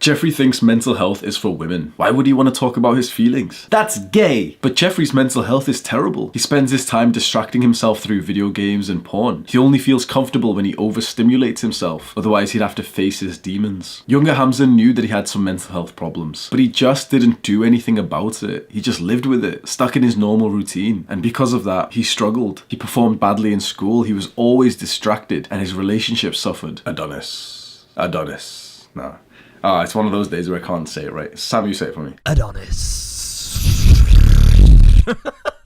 Jeffrey thinks mental health is for women. Why would he want to talk about his feelings? That's gay! But Jeffrey's mental health is terrible. He spends his time distracting himself through video games and porn. He only feels comfortable when he overstimulates himself, otherwise he'd have to face his demons. Younger Hamza knew that he had some mental health problems, but he just didn't do anything about it. He just lived with it, stuck in his normal routine. And because of that, he struggled. He performed badly in school, he was always distracted, and his relationship suffered. Adonis. Nah. It's one of those days where I can't say it right. Sam, you say it for me. Adonis.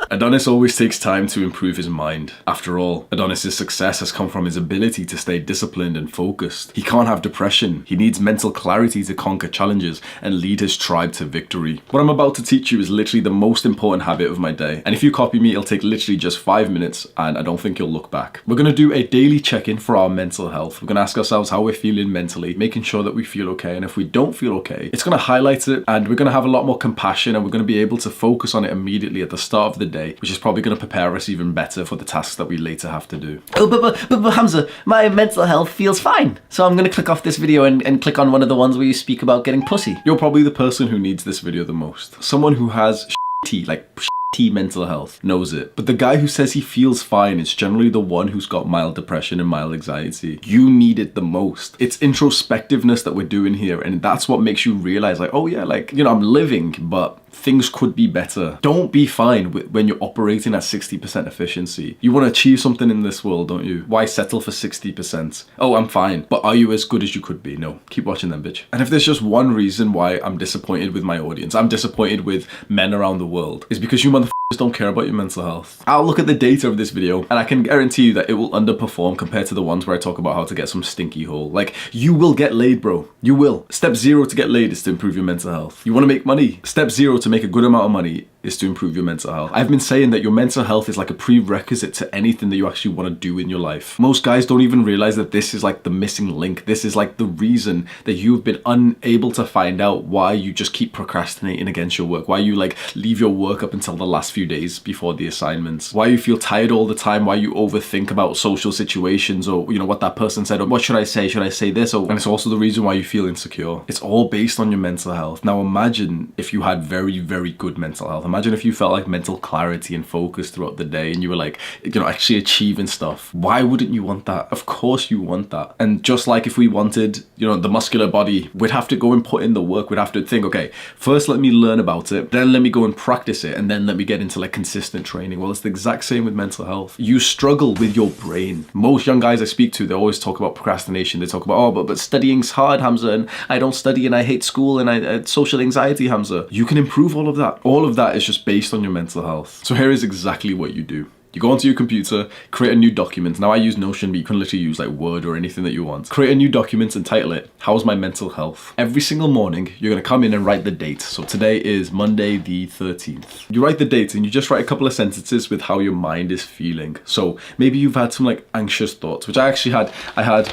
Adonis always takes time to improve his mind. After all, Adonis' success has come from his ability to stay disciplined and focused. He can't have depression. He needs mental clarity to conquer challenges and lead his tribe to victory. What I'm about to teach you is literally the most important habit of my day. And if you copy me, it'll take literally just 5 minutes and I don't think you'll look back. We're going to do a daily check-in for our mental health. We're going to ask ourselves how we're feeling mentally, making sure that we feel okay. And if we don't feel okay, it's going to highlight it and we're going to have a lot more compassion and we're going to be able to focus on it immediately at the start of the day, which is probably going to prepare us even better for the tasks that we later have to do. Oh, but Hamza, my mental health feels fine. So I'm going to click off this video and click on one of the ones where you speak about getting pussy. You're probably the person who needs this video the most. Someone who has shitty mental health knows it. But the guy who says he feels fine is generally the one who's got mild depression and mild anxiety. You need it the most. It's introspectiveness that we're doing here, and that's what makes you realize, like, oh yeah, like, you know, I'm living, but things could be better. Don't be fine when you're operating at 60% efficiency. You want to achieve something in this world, don't you? Why settle for 60%? Oh, I'm fine. But are you as good as you could be? No. Keep watching them, bitch. And if there's just one reason why I'm disappointed with my audience, I'm disappointed with men around the world, is because you motherfuckers don't care about your mental health. I'll look at the data of this video and I can guarantee you that it will underperform compared to the ones where I talk about how to get some stinky hole. Like, you will get laid, bro. You will. Step 0 to get laid is to improve your mental health. You want to make money? Step 0 to make a good amount of money is to improve your mental health. I've been saying that your mental health is like a prerequisite to anything that you actually want to do in your life. Most guys don't even realize that this is like the missing link. This is like the reason that you've been unable to find out why you just keep procrastinating against your work, why you like leave your work up until the last few days before the assignments, why you feel tired all the time, why you overthink about social situations or, you know, what that person said, or what should I say this, and it's also the reason why you feel insecure. It's all based on your mental health. Now imagine if you had very, very good mental health. Imagine if you felt like mental clarity and focus throughout the day and you were like, you know, actually achieving stuff. Why wouldn't you want that? Of course you want that. And just like if we wanted, you know, the muscular body, we'd have to go and put in the work. We'd have to think, okay, first let me learn about it, then let me go and practice it, and then let me get into like consistent training. Well, it's the exact same with mental health. You struggle with your brain. Most young guys I speak to, they always talk about procrastination. They talk about, oh, but studying's hard, Hamza, and I don't study and I hate school and I social anxiety, Hamza. You can improve all of that. All of that is just based on your mental health. So here is exactly what you do. You go onto your computer, create a new document. Now I use Notion, but you can literally use like Word or anything that you want. Create a new document and title it, How's My Mental Health? Every single morning, you're gonna come in and write the date. So today is Monday the 13th. You write the date and you just write a couple of sentences with how your mind is feeling. So maybe you've had some like anxious thoughts, which I actually had. I had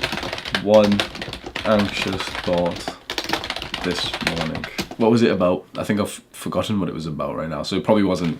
one anxious thought this morning. What was it about? I think I've forgotten what it was about right now. So it probably wasn't.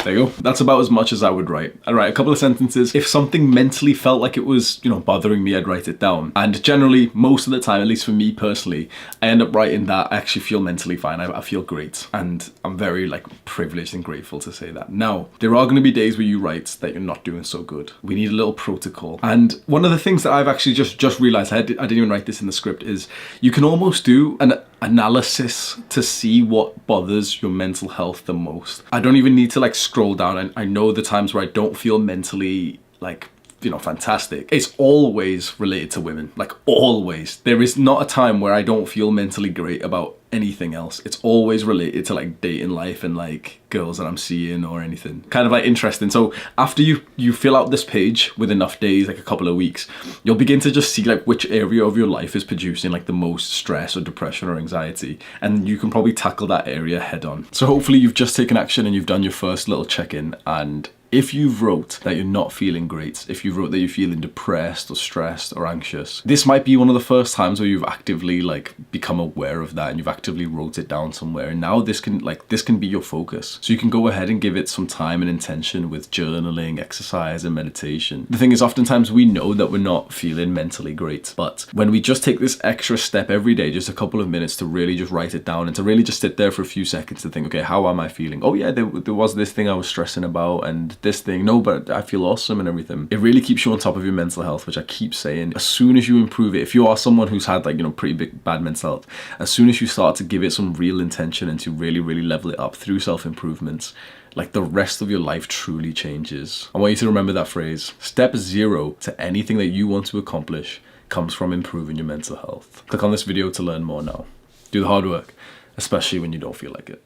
There you go. That's about as much as I would write. I'd write a couple of sentences. If something mentally felt like it was, you know, bothering me, I'd write it down. And generally, most of the time, at least for me personally, I end up writing that I actually feel mentally fine. I feel great. And I'm very like privileged and grateful to say that. Now, there are going to be days where you write that you're not doing so good. We need a little protocol. And one of the things that I've actually just realized, I didn't even write this in the script, is you can almost do an analysis to see what bothers your mental health the most. I don't even need to like scroll down, and I know the times where I don't feel mentally like, you know, fantastic. It's always related to women, like always. There is not a time where I don't feel mentally great about anything else. It's always related to like dating life and like girls that I'm seeing or anything. Kind of like interesting. So after you fill out this page with enough days, like a couple of weeks, you'll begin to just see like which area of your life is producing like the most stress or depression or anxiety, and you can probably tackle that area head on. So hopefully you've just taken action and you've done your first little check-in, and If you've wrote that you're not feeling great, if you wrote that you're feeling depressed or stressed or anxious, this might be one of the first times where you've actively like become aware of that and you've actively wrote it down somewhere. And now this can be your focus. So you can go ahead and give it some time and intention with journaling, exercise, and meditation. The thing is, oftentimes we know that we're not feeling mentally great, but when we just take this extra step every day, just a couple of minutes to really just write it down and to really just sit there for a few seconds to think, okay, how am I feeling? Oh yeah, there was this thing I was stressing about and this thing, no, but I feel awesome and everything. It really keeps you on top of your mental health, which I keep saying. As soon as you improve it, if you are someone who's had like, pretty bad mental health, as soon as you start to give it some real intention and to really, really level it up through self-improvements, like the rest of your life truly changes. I want you to remember that phrase. Step 0 to anything that you want to accomplish comes from improving your mental health. Click on this video to learn more now. Do the hard work, especially when you don't feel like it.